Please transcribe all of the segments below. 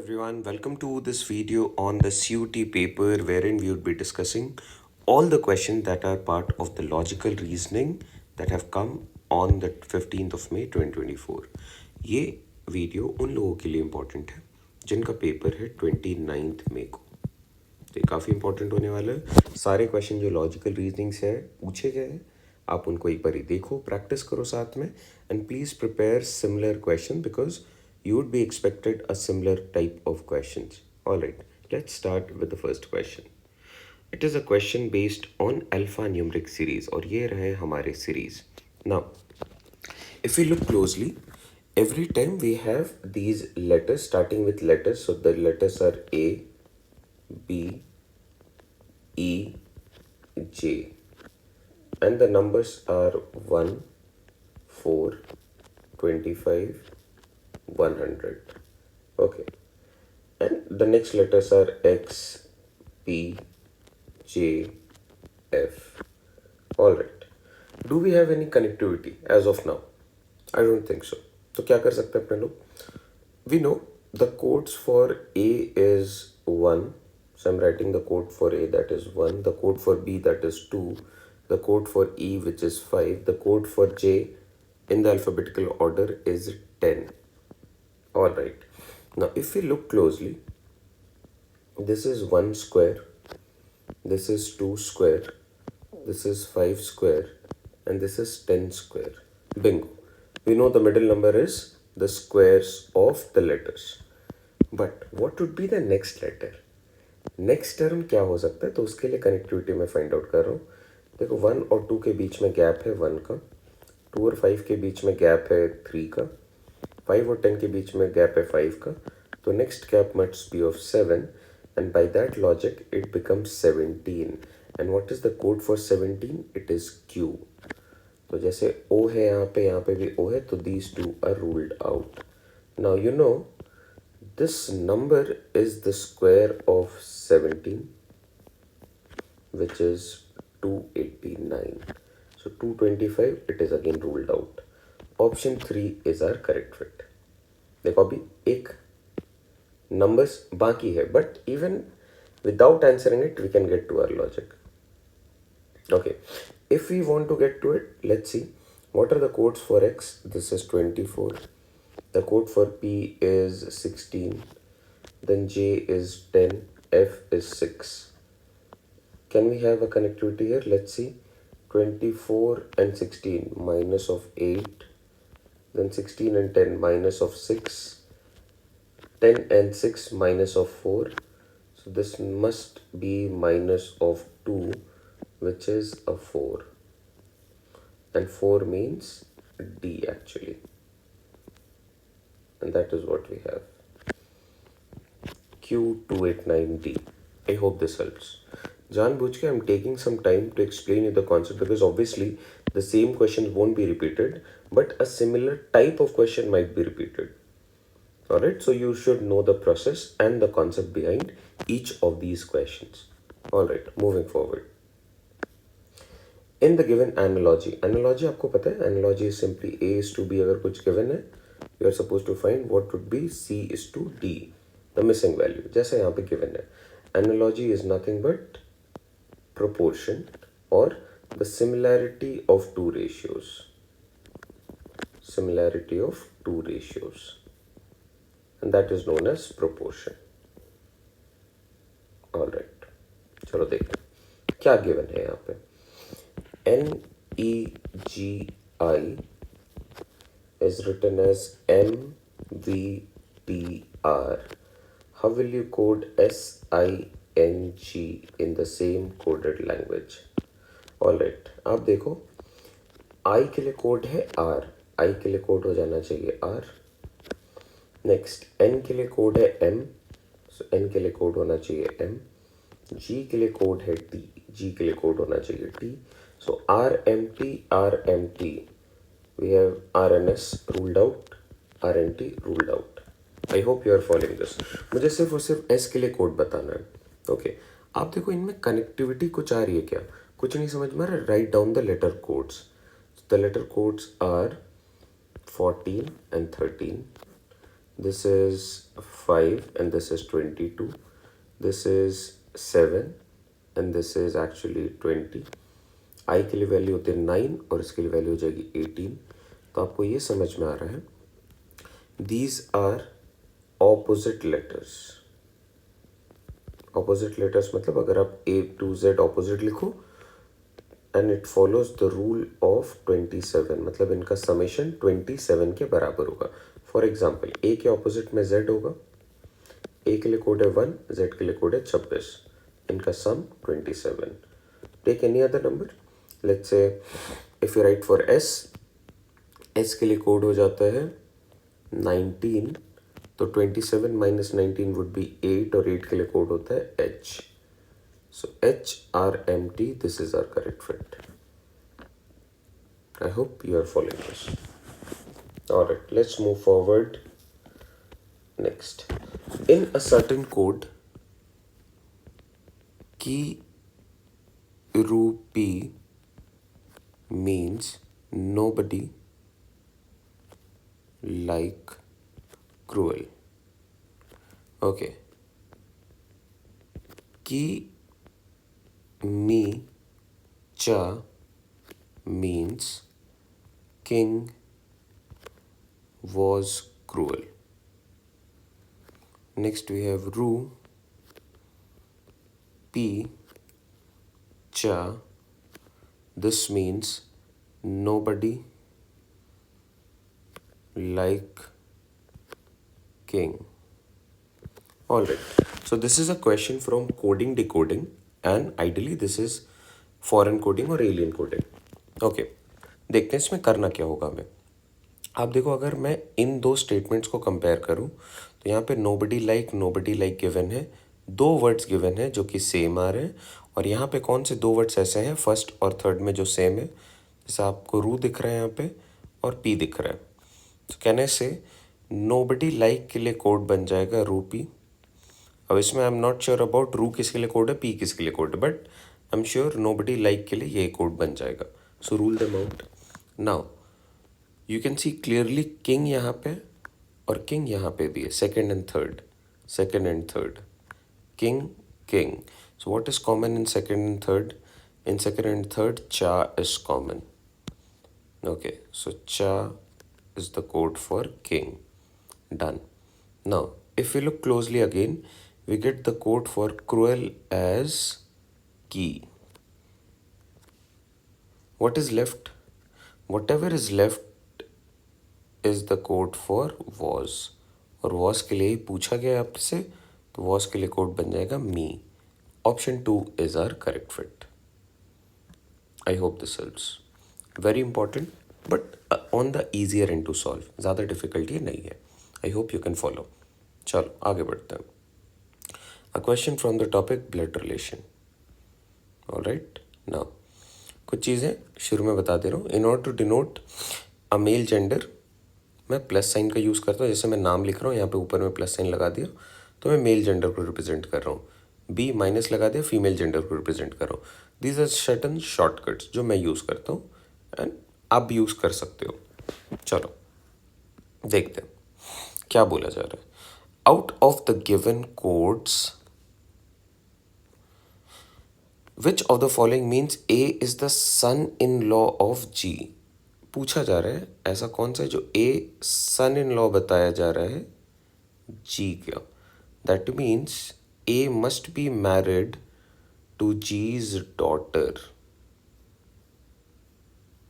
everyone, welcome to this video on the CUT paper wherein we would be discussing all the questions that are part of the logical reasoning that have come on the 15th of May 2024. ये video उन लोगों के लिए important है जिनका paper है 29th मई को। तो ये काफ़ी इंपॉर्टेंट होने वाला है। सारे क्वेश्चन जो लॉजिकल रीजनिंग से है पूछे गए हैं, आप उनको एक बार देखो, प्रैक्टिस करो साथ में, and please prepare similar question because you would be expected a similar type of questions. Alright, let's start with the first question. It is a question based on alphanumeric series और ये रहे हमारे series. Now, if we look closely, every time we have these letters starting with letters, so the letters are A, B, E, J, and the numbers are 1, 4, 25, 100. Okay, and the next letters are X, P, J, F. Alright, do we have any connectivity as of now? I don't think so. तो क्या कर सकते हैं अपने लोग? We know the codes for A is 1, so I'm writing the code for A, that is 1, the code for B, that is 2, the code for E, which is 5, the code for J in the alphabetical order is 10. Alright, now if we look closely, this is 1 square, this is 2 square, this is 5 square, and this is 10 square. Bingo. We know the middle number is the squares of the letters. But what would be the next letter? Next term क्या हो सकता है, तो उसके लिए connectivity मैं find out कर रहा हूँ. देखो 1 और 2 के बीच में गैप है 1 का, 2 और 5 के बीच में गैप है 3 का, 5 और 10 के बीच में गैप है 5 का, तो next gap must be of 7 and by that logic it becomes 17. and what is the code for 17? it is Q. तो जैसे O है यहाँ पे भी O है, तो these two are ruled out. Now you know this number is the square of 17, which is 289. So 225, it is again ruled out. Option 3 is our correct fit. देखो अभी एक numbers बाकी है, but even without answering it, we can get to our logic. Okay, if we want to get to it, let's see. What are the codes for X? This is 24. The code for P is 16. Then J is 10. F is 6. Can we have a connectivity here? Let's see. 24 and 16 minus of 8. Then 16 and 10 minus of 6. 10 and 6 minus of 4. So this must be minus of 2, which is a 4. And 4 means D actually. And that is what we have. Q289D. I hope this helps. जानबूझ के I'm taking some time to explain you the concept because obviously the same questions won't be repeated, but a similar type of question might be repeated. Alright, so you should know the process and the concept behind each of these questions. Alright, moving forward. In the given analogy आपको पता है, analogy is simply A is to B. अगर कुछ given है, you are supposed to find what would be C is to D, the missing value. जैसे यहाँ पे given है, analogy is nothing but proportion or the similarity of two ratios. Similarity of two ratios. And that is known as proportion. Alright, चलो देखते हैं क्या given है यहाँ पे. NEGI is written as MVPR. How will you code SING in the same coded language? Alright, आप देखो I के लिए कोड है R, I के लिए कोड हो जाना चाहिए R. नेक्स्ट N के लिए कोड है M, सो N के लिए कोड होना चाहिए M. G के लिए कोड है T, G के लिए कोड होना चाहिए T. So RMT, we have RNS ruled out, RNT ruled out. I hope you are following this. मुझे सिर्फ और सिर्फ S के लिए कोड बताना है. ओके, आप देखो इनमें कनेक्टिविटी कुछ आ रही है क्या? कुछ नहीं समझ में आ रहा. Write down the letter codes. The letter codes are 14 and 13. this is 5 and this is 22, this is 7 and this is actually 20. आई के लिए वैल्यू होती है 9 और इसके लिए वैल्यू हो जाएगी 18. तो आपको ये समझ में आ रहा है these are opposite letters. opposite letters मतलब अगर आप A to Z opposite लिखो and it follows the rule of 27, मतलब इनका समेशन 27 के बराबर होगा. फॉर एग्जाम्पल A के ऑपोजिट में Z होगा. A के लिए कोड है 1, Z के लिए कोड है 26. इनका sum 27. Take any other number. Let's say if you write for S के लिए कोड हो जाता है 19, तो 27 माइनस 19 वुड बी 8 और 8 के लिए कोड होता है H. So HRMT, this is our correct fit. I hope you are following this. Alright, let's move forward. Next. In a certain code, key rupee means nobody like cruel. Okay. Key me cha means king was cruel. Next we have ru p cha, this means nobody like king. Alright, so this is a question from coding decoding and ideally this is foreign coding और alien coding. Okay, देखते हैं इसमें करना क्या होगा हमें. आप देखो अगर मैं इन दो स्टेटमेंट्स को कंपेयर करूं तो यहाँ पे nobody like गिवन है. दो वर्ड्स गिवन है जो कि सेम आ रहे हैं और यहाँ पे कौन से दो वर्ड्स ऐसे हैं फर्स्ट और थर्ड में जो सेम है. जैसे आपको रू दिख रहा है यहाँ पे और पी दिख रहा है. तो कहने से nobody like के लिए कोड बन जाएगा रूपी. अब इसमें I am not sure about रू किसके लिए कोड है, पी किसके लिए कोड है, but I am sure nobody like के लिए ये कोड बन जाएगा. So rule them out. Now you can see clearly king यहाँ पे और किंग यहाँ पे भी है. Second and third king king. So what is common in second and third? In second and third चा इज कॉमन. ओके, सो चा is the code for king. Done. Now if we look closely again, we get the code for cruel as key. What is left? Whatever is left is the code for was. और was के लिए ही पूछा गया आपसे, तो was के लिए code बन जाएगा me. Option 2 is our correct fit. I hope this helps. Very important, but on the easier end to solve. ज़्यादा difficulty नहीं है. I hope you can follow. चलो आगे बढ़ते हैं. A question from the topic blood relation. Alright, now कुछ चीज़ें शुरू में बता दे रहा हूँ. In order to denote a male gender, मैं प्लस साइन का यूज़ करता हूँ. जैसे मैं नाम लिख रहा हूँ यहाँ पे ऊपर में प्लस साइन लगा दिया तो मैं मेल जेंडर को रिप्रेजेंट कर रहा हूँ. बी माइनस लगा दिया, फीमेल जेंडर को रिप्रेजेंट कर रहा हूँ. दीज आर सर्टन शॉर्टकट्स जो मैं यूज़ करता हूँ एंड आप भी यूज़ कर सकते हो. चलो देखते हैं क्या बोला जा रहा है. Out of the given codes, which of the following means A is the son-in-law of G? पूछा जा रहा है ऐसा कौन सा है जो A son-in-law बताया जा रहा है G का. That means A must be married to G's daughter.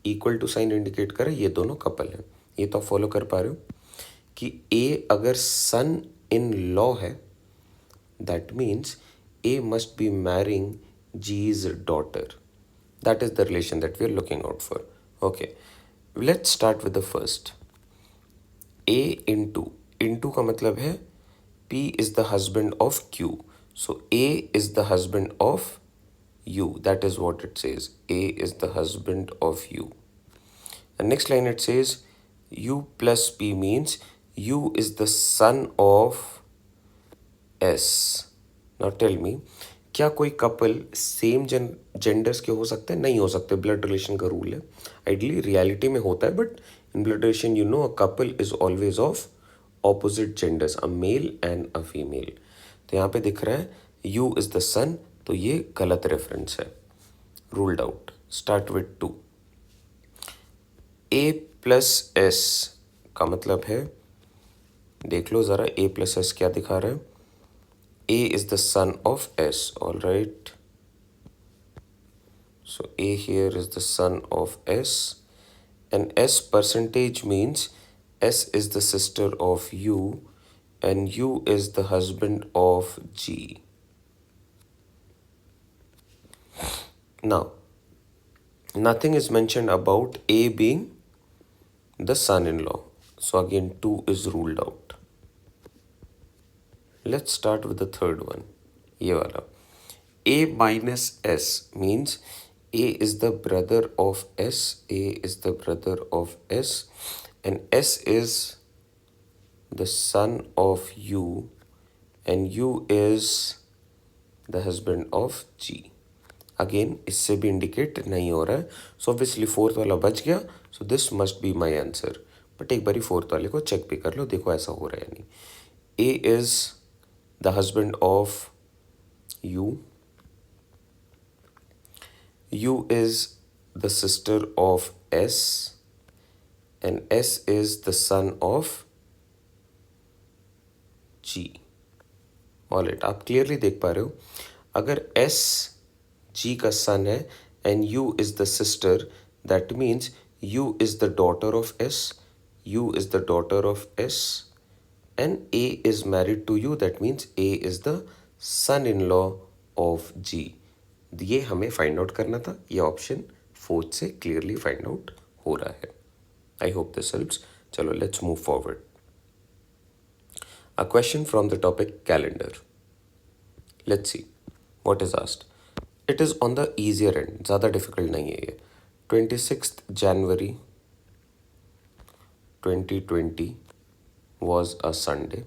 Equal to sign indicate करे ये दोनों कपल हैं. ये तो फॉलो कर पा रहे हो कि A अगर सन इन लॉ है, that means A must be marrying G's daughter. That is the relation that we are looking out for. Okay, let's start with the first. A into का मतलब है P is the husband of Q. So A is the husband of U. That is what it says. A is the husband of U. And next line it says U plus P means U is the son of S. Now tell me, क्या कोई couple same genders के हो सकते हैं? नहीं हो सकते. Blood relation का रूल है. आइडली रियलिटी में होता है but in blood relation you know a couple is always of opposite genders, a male and a female. तो यहाँ पे दिख रहा है you is the son, तो ये गलत रेफरेंस है, ruled out. Start with 2. A plus S का मतलब है, देख लो ज़रा A plus S क्या दिखा रहा है. A is the son of S, all right. So A here is the son of S, and S percentage means S is the sister of U and U is the husband of G. Now, nothing is mentioned about A being the son-in-law. So again 2 is ruled out. Let's start with the third one. ये वाला. A minus S means A is the brother of S, A is the brother of S, and S is the son of U, and U is the husband of G. Again, इससे भी indicate नहीं हो रहा है, so obviously fourth वाला बच गया, so this must be my answer. But एक बारी fourth वाले को check भी कर लो, देखो ऐसा हो रहा है या नहीं. A is the husband of U. U is the sister of S, and S is the son of G. Alright, आप clearly देख पा रहे हो, अगर S G का son है and U is the sister, that means U is the daughter of S, U is the daughter of S, and A is married to U, that means A is the son-in-law of G. ये हमें find out करना था, ये option fourth से clearly find out हो रहा है. I hope this helps. चलो let's move forward. A question from the topic calendar. Let's see what is asked. It is on the easier end, ज़्यादा difficult नहीं है ये. 26 जनवरी 2020 वॉज अ संडे.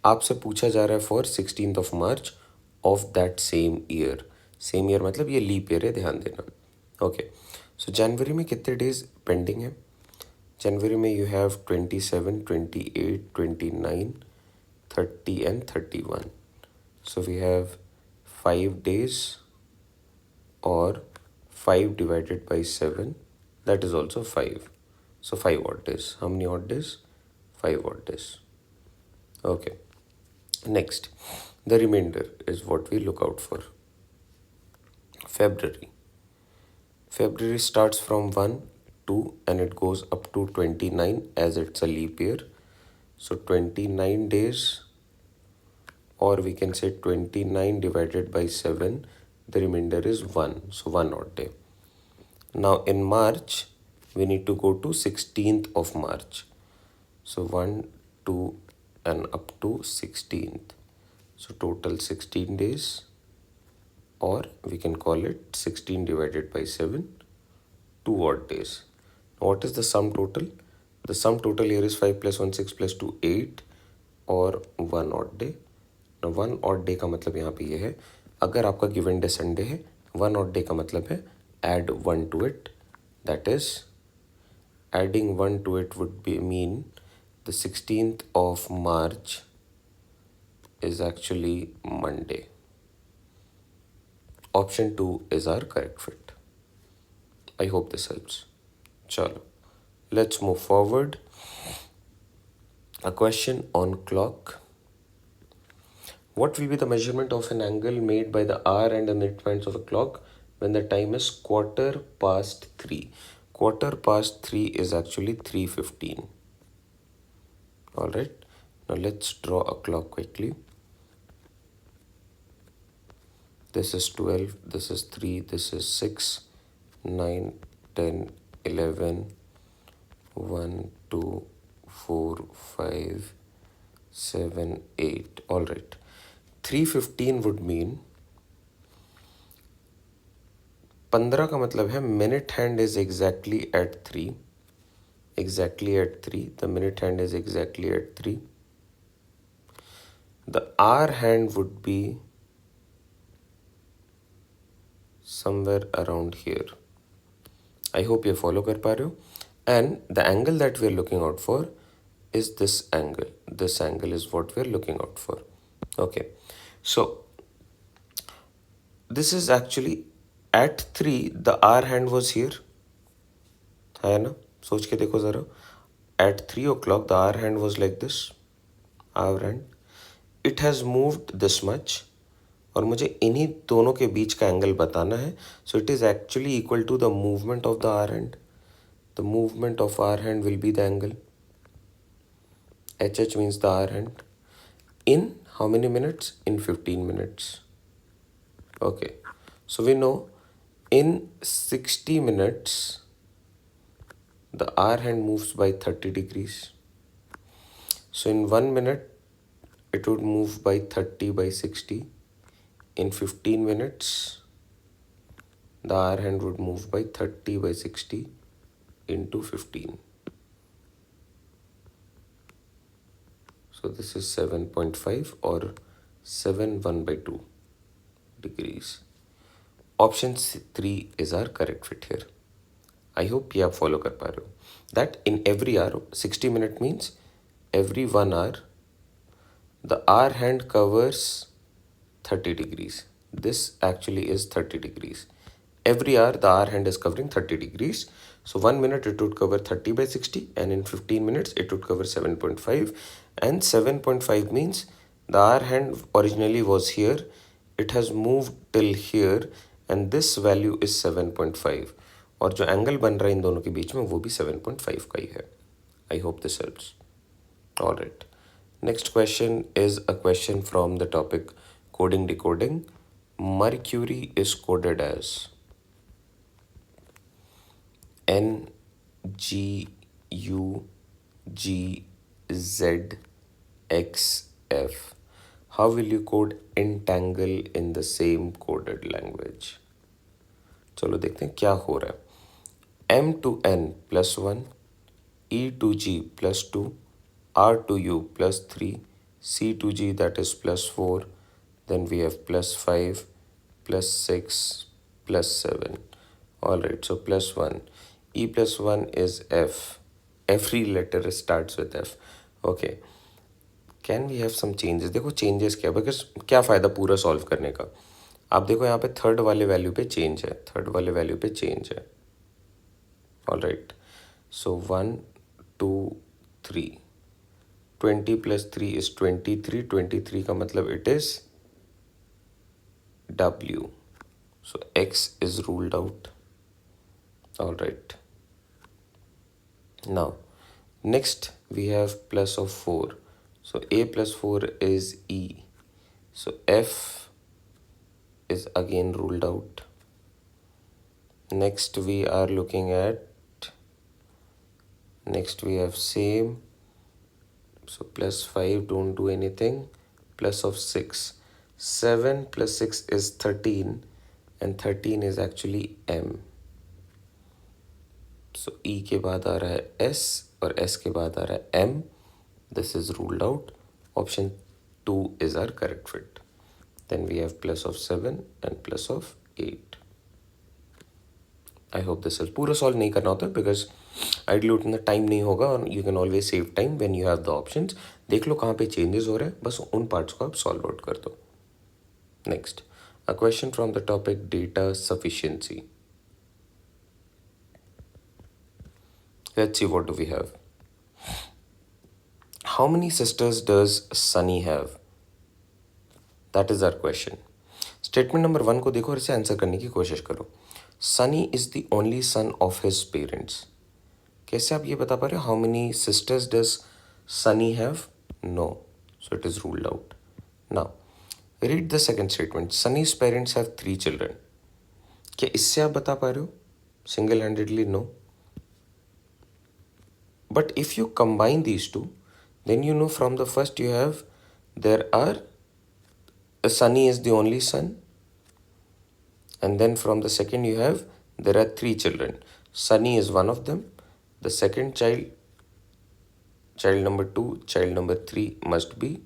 आपसे पूछा जा रहा है for 16th of March of that same year. Same year मतलब ये लीप ईयर है, ध्यान देना. ओके, सो जनवरी में कितने डेज पेंडिंग है? जनवरी में you have 27, 28, 29, 30 and 31. So we have 5 days और 5 divided by 7, that is also 5. So 5 odd days. How many odd days? 5 odd days. Okay. Next, the remainder is what we look out for. February. February starts from 1, 2 and it goes up to 29 as it's a leap year. So 29 days, or we can say 29 divided by 7, the remainder is 1. So 1 odd day. Now in March, we need to go to 16th of March. So 1, 2 and up to 16th. So total 16 days, or we can call it 16 divided by 7, 2 odd days. Now what is the sum total? The sum total here is 5 plus 1, 6 plus 2, 8 और 1 odd day. Now 1 odd day का मतलब यहाँ पे ये है, अगर आपका given day Sunday है, 1 odd day का मतलब है add 1 to it. That is, adding 1 to it would be mean the 16th of March is actually Monday. Option 2 is our correct fit. I hope this helps. Chalo, let's move forward. A question on clock. What will be the measurement of an angle made by the hour and the minute points of a clock when the time is 3:15? 3:15 is actually 3:15. All right. Now let's draw a clock quickly. This is 12, this is 3, this is 6, 9, 10, 11, 1, 2, 4, 5, 7, 8. All right. 3:15 would mean 15 का मतलब है minute hand is exactly at 3. Exactly at 3. The minute hand is exactly at 3. The hour hand would be somewhere around here. I hope you follow कर पा रहे हो. And the angle that we are looking out for is this angle. This angle is what we're looking out for. Okay, so this is actually at 3, the R hand was here. है ना, सोच के देखो ज़रा. At 3 o'clock, the R hand was like this. R hand. It has moved this much. और मुझे इन्हीं दोनों के बीच का एंगल बताना है. So it is actually equal to the movement of the R hand. The movement of R hand will be the angle. HH means the R hand. In how many minutes? In 15 minutes. Okay. So we know in 60 minutes, the R hand moves by 30 degrees. So in 1 minute, it would move by 30 by 60. In 15 minutes, the R hand would move by 30 by 60 into 15. So this is 7.5 or 7 1 by 2 degrees. Option 3 is our correct fit here. I hope ये आप follow कर पा रहे हो. That in every hour, 60 minute means every 1 hour, the R hand covers 30 degrees. This actually is 30 degrees. Every hour, the R hand is covering 30 degrees. So 1 minute, it would cover 30 by 60. And in 15 minutes, it would cover 7.5. And 7.5 means the R hand originally was here. It has moved till here. And this value is 7.5. और जो angle बन रहा है इन दोनों के बीच में वो भी 7.5 का ही है. I hope this helps. All right. Next question is a question from the topic coding decoding. Mercury is coded as N G U G Z X F. How will you code entangle in the same coded language? चलो देखते हैं क्या हो रहा है. M to N plus 1, E to G plus 2, R to U plus 3, C to G that is plus 4, then we have plus 5, plus 6, plus 7. Alright, so plus 1. E plus 1 is F. Every letter starts with F. Okay. Can we have some changes? देखो changes क्या, because क्या फ़ायदा पूरा solve करने का. आप देखो यहाँ पे थर्ड वाले वैल्यू पे चेंज है, थर्ड वाले वैल्यू पे चेंज है. All right, so 1 2 3, 20 plus 3 is 23. 23 का मतलब it is W. So X is ruled out. All right. Now, next we have plus of 4. So A plus 4 is E. So F is again ruled out. Next we are looking at, next we have same. So plus 5, don't do anything. Plus of 6. 7 plus 6 is 13 and 13 is actually M. So E के बाद आ रहा है S और S के बाद आ रहा है M. This is ruled out. Option 2 is our correct fit. Then we have plus of 7 and plus of 8. I hope this is पूरा सॉल्व नहीं करना होता because आइडियली उतना टाइम नहीं होगा और you can always save time when you have the options. देख लो कहाँ पे चेंजेस हो रहे हैं, बस उन पार्ट्स को आप सॉल्व आउट कर दो. Next, a question from the topic data sufficiency. Let's see what do we have. How many sisters does Sunny have? That is our question. Statement number 1 को देखो और इसे आंसर करने की कोशिश करो. Sunny is the only son of his parents. कैसे आप ये बता पा रहे हो? How many sisters does Sunny have? No. So it is ruled out. Now, read the second statement. Sunny's parents have 3 children. क्या इससे आप बता पा रहे हो? Single-handedly, no. But if you combine these two, then you know from the first you have, there are, Sunny is the only son. And then from the second you have, there are 3 children. Sunny is one of them. The second child, child number 2, child number 3 must be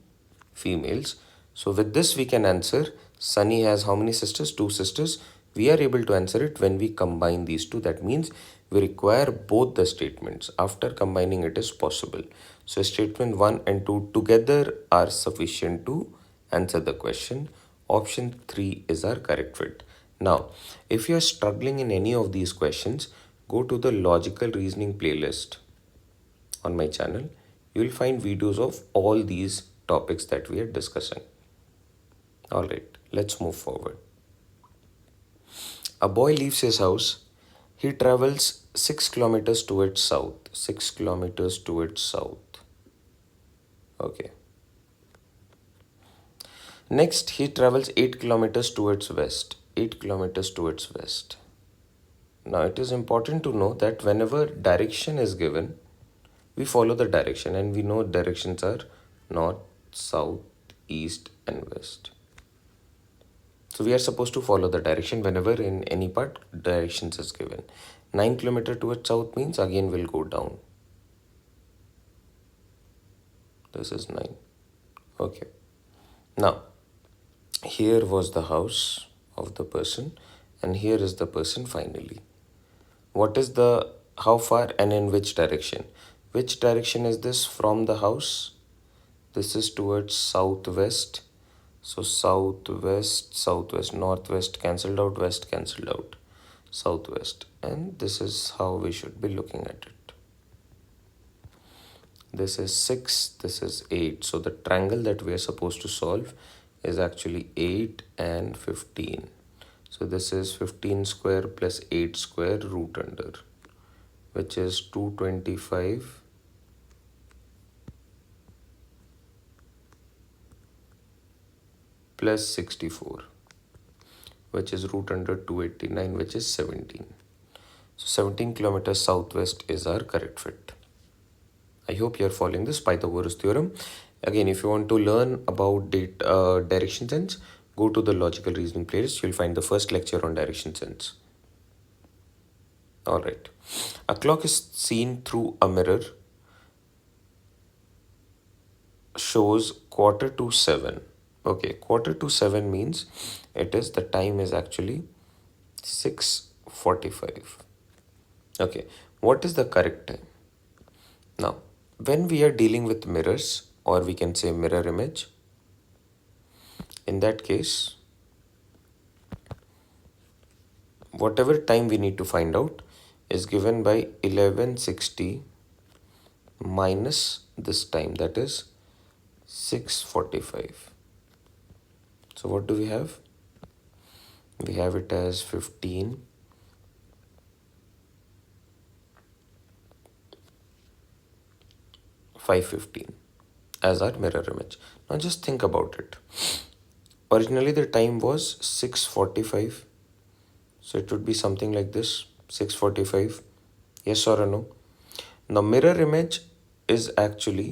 females. So with this we can answer, Sunny has how many sisters? 2 sisters. We are able to answer it when we combine these two. That means we require both the statements. After combining it is possible. So statement 1 and 2 together are sufficient to answer the question. Option 3 is our correct fit. Now, if you are struggling in any of these questions, go to the logical reasoning playlist on my channel. You will find videos of all these topics that we are discussing. Alright, let's move forward. A boy leaves his house. He travels 6 kilometers towards south. 6 kilometers towards south. Okay. Next, he travels 8 kilometers towards west. 8 kilometers towards west. Now, it is important to know that whenever direction is given, we follow the direction, and we know directions are north, south, east, and west. So we are supposed to follow the direction whenever in any part directions is given. 9 kilometer towards south means again we'll go down. This is 9. Okay. Now, here was the house of the person, and here is the person finally. What is the, how far and in which direction? Which direction is this from the house? This is towards southwest. So southwest, southwest, northwest cancelled out, west cancelled out, southwest. And this is how we should be looking at it. This is 6, this is 8. So the triangle that we are supposed to solve is actually 8 and 15. So this is 15 square plus 8 square root under, which is 225 plus 64, which is root under 289, which is 17. So 17 kilometers southwest is our correct fit. I hope you are following this Pythagoras theorem. Again, if you want to learn about direction sense, go to the logical reasoning playlist. You'll find the first lecture on direction sense. Alright. A clock is seen through a mirror. Shows 6:45. Okay, 6:45 means it is, the time is actually 6:45. Okay, what is the correct time? Now, when we are dealing with mirrors, or we can say mirror image, in that case, whatever time we need to find out is given by 1160 minus this time, that is 6:45. So what do we have? We have it as 15 5:15 as our mirror image. Now just think about it. Originally the time was 6:45. So it would be something like this, 6:45. Yes or a no? Now mirror image is actually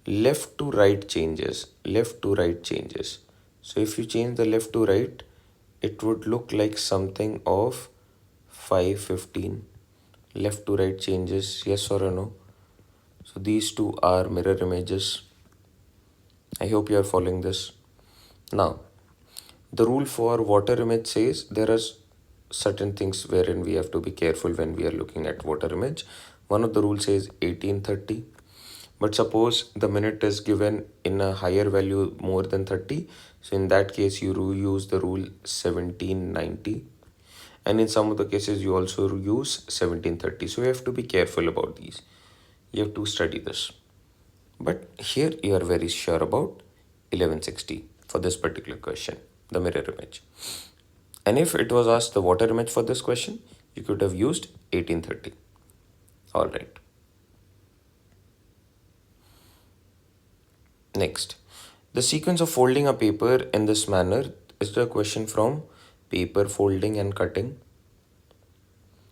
left to right changes. Left to right changes. So if you change the left to right, it would look like something of 5:15. Left to right changes, yes or a no? So these two are mirror images. I hope you are following this. Now, the rule for water image says there are certain things wherein we have to be careful when we are looking at water image. One of the rules says 1830. But suppose the minute is given in a higher value more than 30. So in that case, you use the rule 1790. And in some of the cases, you also use 1730. So you have to be careful about these. You have to study this. But here you are very sure about 1160 for this particular question, the mirror image. And if it was asked the water image for this question, you could have used 1830. All right. Next, the sequence of folding a paper in this manner is the question from paper folding and cutting.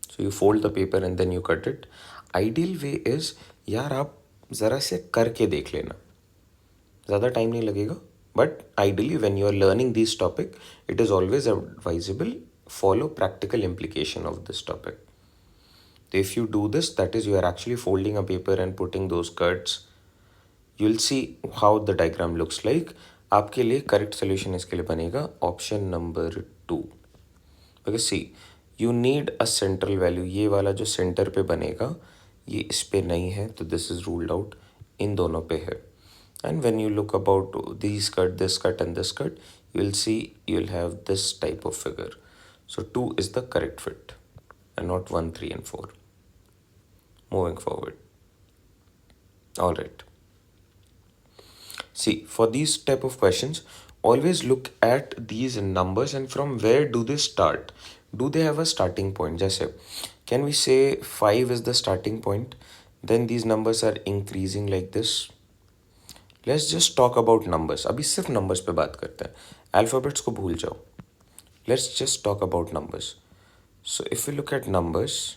So you fold the paper and then you cut it. Ideal way is, यार आप ज़रा से करके देख लेना, ज़्यादा time नहीं लगेगा. But ideally, when you are learning this topic, it is always advisable follow practical implication of this topic. If you do this, that is, you are actually folding a paper and putting those cuts. You'll see how the diagram looks like. आपके लिए correct solution इसके लिए बनेगा option number 2. Because see, you need a central value. ये वाला जो center पे बनेगा, ये इस पे नहीं है तो दिस इज रूल्ड आउट, इन दोनों पे है. And when you look about these cut, this cut and this cut, you will see you will have this type of figure. So 2 is the correct fit and not 1, 3 and 4. Moving forward. All right. See, for these type of questions, always look at these numbers and from where do they start? Do they have a starting point? Just say, can we say 5 is the starting point? Then these numbers are increasing like this. Let's just talk about numbers. अभी सिर्फ numbers पे बात करते हैं, alphabets को भूल जाओ. Let's just talk about numbers. So if you look at numbers,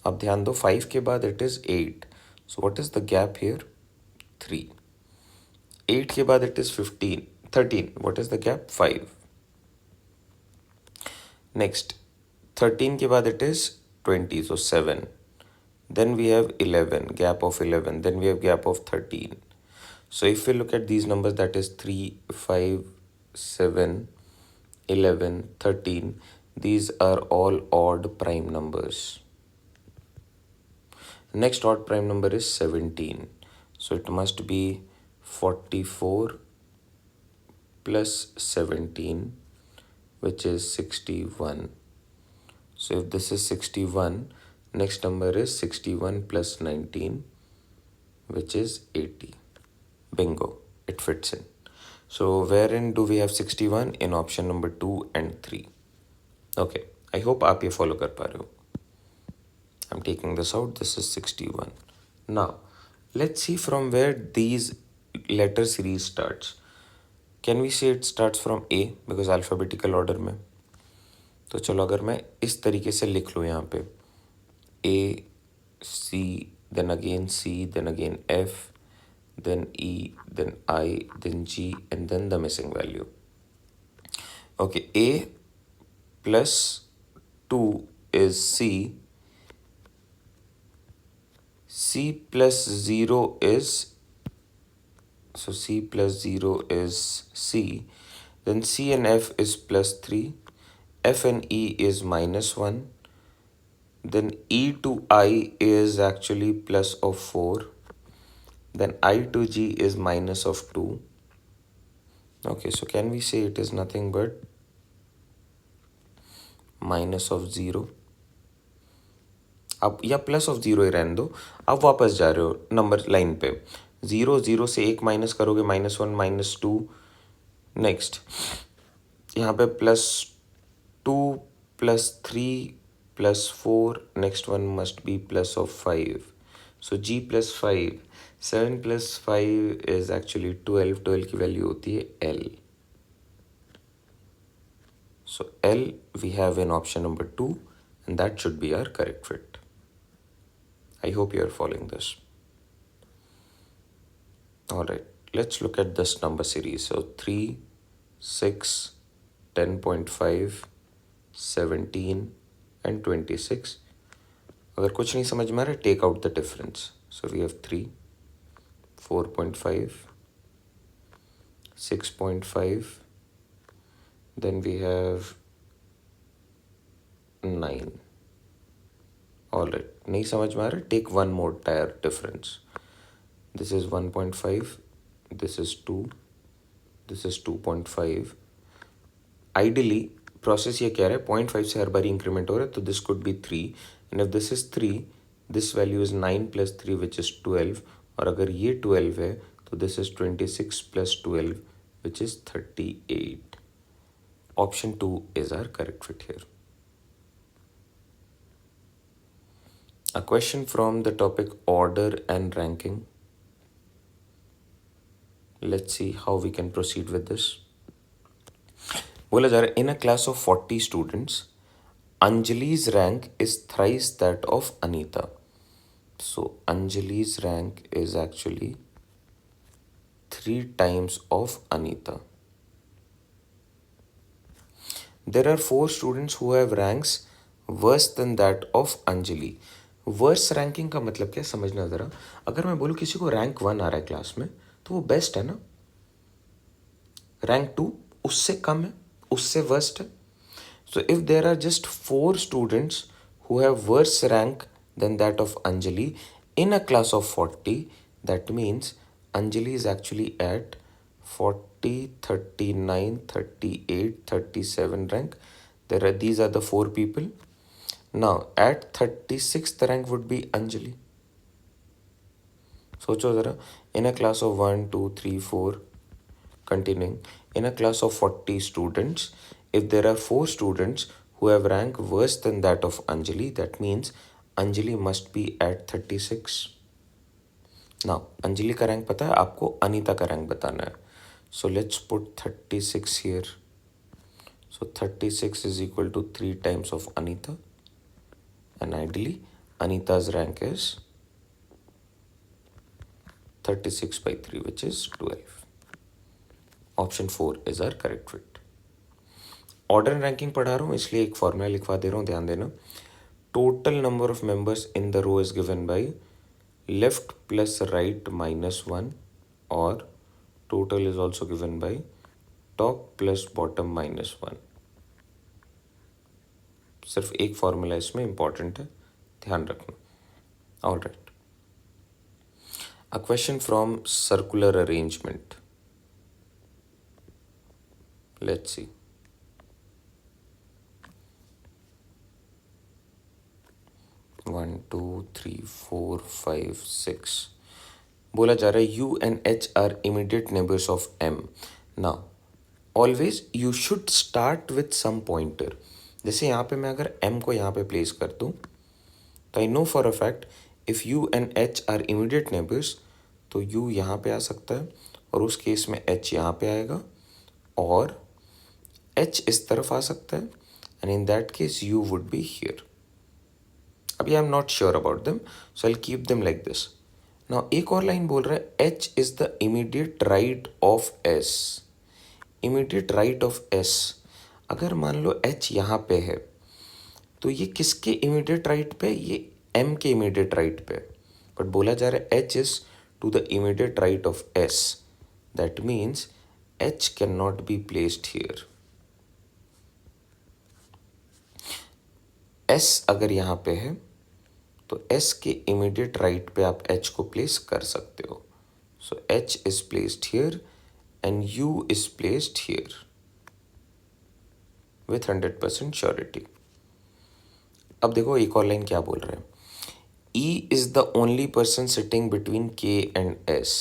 अब ध्यान दो, 5 के बाद it is 8. So what is the gap here? 3. 8 के बाद it is 13. What is the gap? 5. Next 13 के बाद it is 20, so 7. Then we have 11, gap of 11. Then we have gap of 13. So if we look at these numbers, that is 3, 5, 7, 11, 13. These are all odd prime numbers. Next odd prime number is 17. So it must be 44 plus 17, which is 61. So if this is 61, next number is 61 plus 19, which is 80. Bingo, it fits in. So wherein do we have 61? In option number 2 and 3. Okay, I hope आप ये follow कर पा रहे हो. I'm taking this out. This is 61. Now, let's see from where these letter series starts. Can we say it starts from A? Because alphabetical order में. तो चलो अगर मैं इस तरीके से लिख लूँ यहाँ पे A, C, then again C, then again F, then E, then I, then G, and then the missing value. Okay, A plus 2 is C. C plus 0 is, so C plus 0 is C. Then C and F is plus 3. F and E is minus 1. Then E to I is actually plus of 4. Then I to G is minus of 2. Okay, so can we say it is nothing but minus of 0? अब या plus of 0 ही रहने दो. अब वापस जा रहे हो number line पे. 0, 0 से 1 माइनस करोगे, -1, -2. नेक्स्ट यहाँ पे +2 +3 +4. Next one must be plus of 5. So G plus 5. 7 plus 5 is actually 12. 12 की वैल्यू होती है L. So L we have in option number 2 and that should be our correct fit. I hope you are following this. Alright, let's look at this number series. So 3, 6, 10.5, 17 and 26. अगर कुछ नहीं समझ में आ रहा, take out the difference. So we have 3, 4.5, 6.5, then we have 9. Alright, नहीं समझ में आ रहा, take one more tire difference. This is 1.5, this is 2, this is 2.5. Ideally process ये कह रहा है 0.5 से हर बारी इंक्रीमेंट हो रहा है, तो this could be 3. And if this is 3, this value is 9 plus 3, which is 12. और अगर ये 12 है तो this is 26 plus 12, which is 38. Option 2 is our correct fit here. A question from the topic order and ranking. Let's see how we can proceed with this. बोला जा रहा है, in a class of 40 students, Anjali's rank is thrice that of Anita. So Anjali's rank is actually 3 times of Anita. There are 4 students who have ranks worse than that of Anjali. Worse ranking का मतलब क्या, समझना ज़रा. अगर मैं बोलूँ किसी को रैंक 1 आ रहा है क्लास में तो वो बेस्ट है ना. रैंक 2 उससे कम है, उससे वर्स्ट है. So if there are just 4 students who have worse rank than that of Anjali in a class of 40. That means Anjali is actually at 40, 39, 38, 37 rank. These are the four people. Now at 36th rank would be Anjali. सोचो ज़रा, in a class of 1, 2, 3, 4, continuing, in a class of 40 students, if there are 4 students who have rank worse than that of Anjali, that means Anjali must be at 36. Now, Anjali का rank पता है आपको, अनीता का rank बताना है. So let's put 36 here. So 36 is equal to 3 times of Anita. And ideally, Anita's rank is 36 by 3, which is 12. Option 4 is our correct fit. Order and ranking पढ़ा रहा हूँ इसलिए एक फॉर्मूला लिखवा दे रहा हूँ, ध्यान देना. Total number of members in the row is given by left plus right minus 1 और total is also given by top plus bottom minus 1. सिर्फ एक फॉर्मूला इसमें इंपॉर्टेंट है, ध्यान रखना. All right, a question from circular arrangement. Let's see. 1, 2, 3, 4, 5, 6. बोला जा रहा है U and H are immediate neighbors of M. Now, always you should start with some pointer. जैसे यहाँ पे मैं अगर M को यहाँ पे प्लेस कर दूँ, तो I know for a fact if U and H are immediate neighbors, तो U यहाँ पे आ सकता है और उस केस में H यहाँ पे आएगा और H इस तरफ आ सकता है, and in that case U would be here. अभी I am not sure about them, so I keep them like this. Now एक और लाइन बोल रहा है H is the immediate right of S. Immediate right of S, अगर मान लो H यहाँ पे है तो ये किसके इमीडिएट राइट पे? ये M के इमीडिएट राइट पे. बट बोला जा रहा है H is to the immediate right of S. That means H can not be placed here. S अगर यहाँ पे है तो S के इमीडिएट राइट पे आप H को प्लेस कर सकते हो. सो H is placed here and U is placed here with 100% surety. अब देखो एक और लाइन क्या बोल रहे हैं. E is the only person sitting between K and S.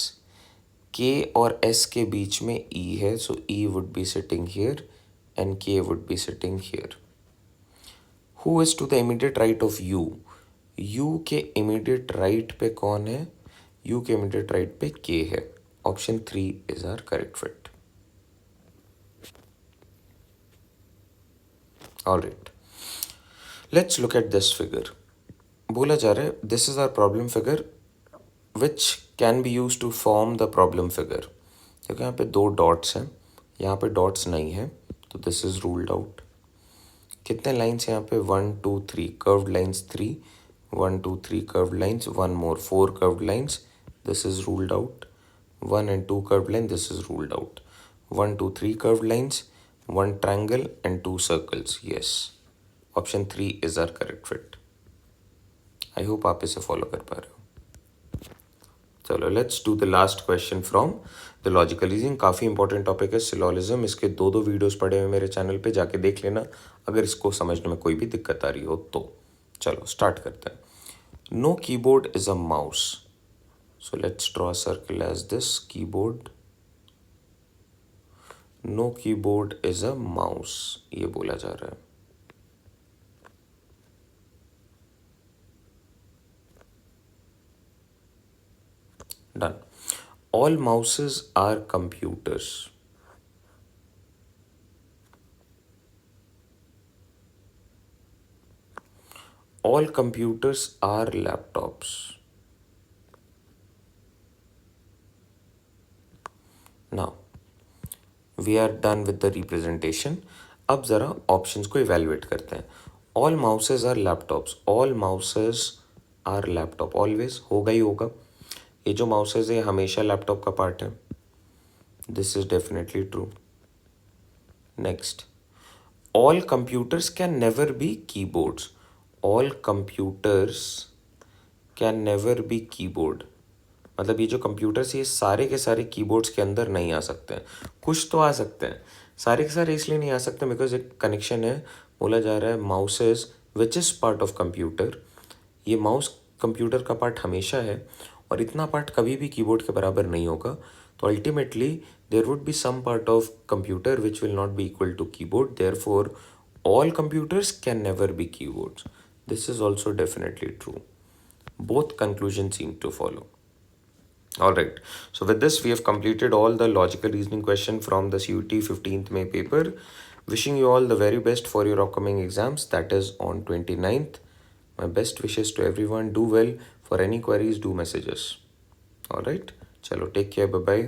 K और S के बीच में E है, सो E would be sitting here and K would be sitting here. Who is to the immediate right of U? U के immediate right पे कौन है? U के immediate right पे K है. Option 3 is our correct fit. Alright. Let's look at this figure. बोला जा रहा है this is our problem figure which can be used to form the problem figure. क्योंकि यहाँ पे 2 dots हैं, यहाँ पे dots नहीं है, तो this is ruled out. कितने लाइन्स यहाँ पे? 1, 2, 3 curved lines 3, 1, 2, 3 curved lines, 1 more 4 curved lines. This is ruled out. 1 and 2 curved line, this is ruled out. 1, 2, 3 curved lines, 1 triangle and 2 circles. Yes, option 3 is our correct fit. I hope आप इसे follow कर पा रहे हो. चलो let's do the last question from the logical reasoning. काफ़ी important topic है syllogism. इसके 2 वीडियोस पड़े हुए मेरे चैनल पे, जाके देख लेना अगर इसको समझने में कोई भी दिक्कत आ रही हो तो. चलो स्टार्ट करते हैं. No keyboard is a mouse. So let's draw circle as this. Keyboard, no keyboard is a mouse, ये बोला जा रहा है. Done. All mouses are computers. All computers are laptops. Now, we are done with the representation. अब ज़रा options को evaluate करते हैं. All mouses are laptops. All mouses are laptop. Always होगा ही होगा. ये जो माउसेज है हमेशा लैपटॉप का पार्ट है. This is definitely true. Next, all computers can never be keyboards. All computers can never be keyboard, मतलब ये जो कंप्यूटर्स ये सारे के सारे कीबोर्ड्स के अंदर नहीं आ सकते हैं, कुछ तो आ सकते हैं, सारे के सारे इसलिए नहीं आ सकते बिकॉज एक कनेक्शन है, बोला जा रहा है mouses which is part of computer, ये माउस कंप्यूटर का पार्ट हमेशा है और इतना पार्ट कभी भी कीबोर्ड के बराबर नहीं होगा, तो ultimately there would be some part of computer which will not be equal to keyboard, therefore all computers can never be keyboards. This is also definitely true. Both conclusions seem to follow. Alright, so with this we have completed all the logical reasoning question from the CUT 15th May paper. Wishing you all the very best for your upcoming exams, that is on 29th. My best wishes to everyone. Do well. For any queries, do messages. Alright, chalo, take care, bye bye.